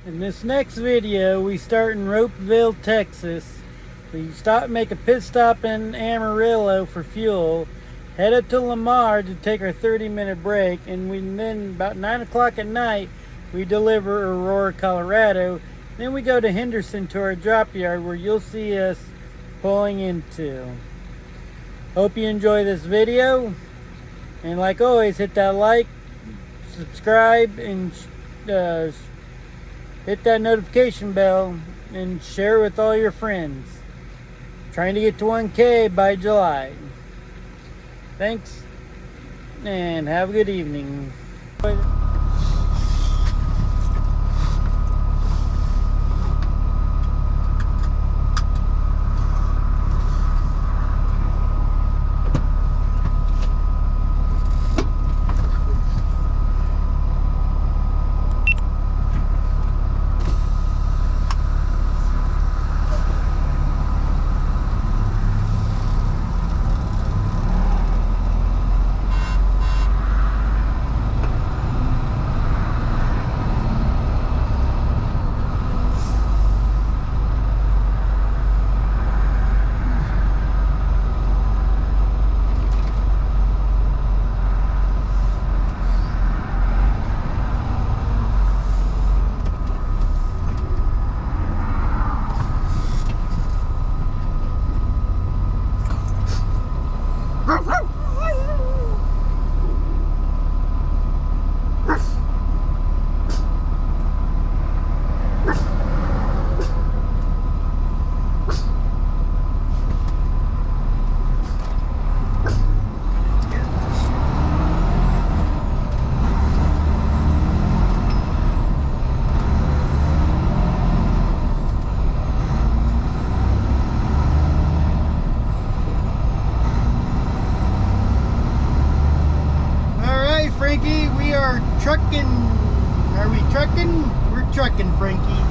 In this next video, we start in Ropesville, Texas. We make a pit stop in Amarillo for fuel, head up to Lamar to take our 30-minute break, and then about 9 o'clock at night, we deliver Aurora, Colorado. Then we go to Henderson to our drop yard where you'll see us pulling into. Hope you enjoy this video, and like always, hit that like, subscribe, and hit that notification bell and share with all your friends. Trying to get to 1K by July. Thanks, and have a good evening. Frankie, we are trucking. Are we trucking? We're trucking, Frankie.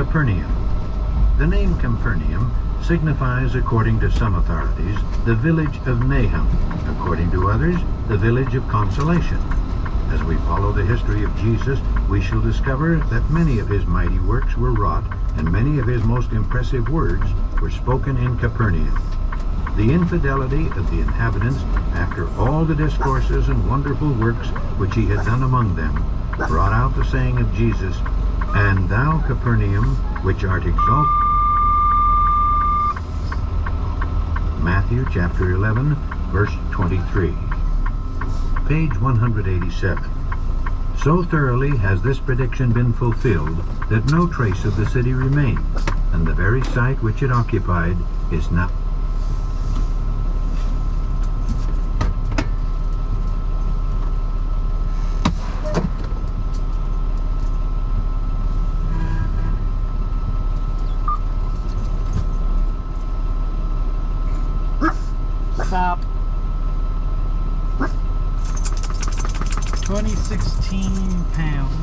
Capernaum. The name Capernaum signifies, according to some authorities, the village of Nahum, according to others, the village of consolation. As we follow the history of Jesus, we shall discover that many of his mighty works were wrought, and many of his most impressive words were spoken in Capernaum. The infidelity of the inhabitants, after all the discourses and wonderful works which he had done among them, brought out the saying of Jesus, "And thou, Capernaum, which art exalted." Matthew chapter 11, verse 23. Page 187. So thoroughly has this prediction been fulfilled that no trace of the city remains, and the very site which it occupied is now. Stop. 2016 pound.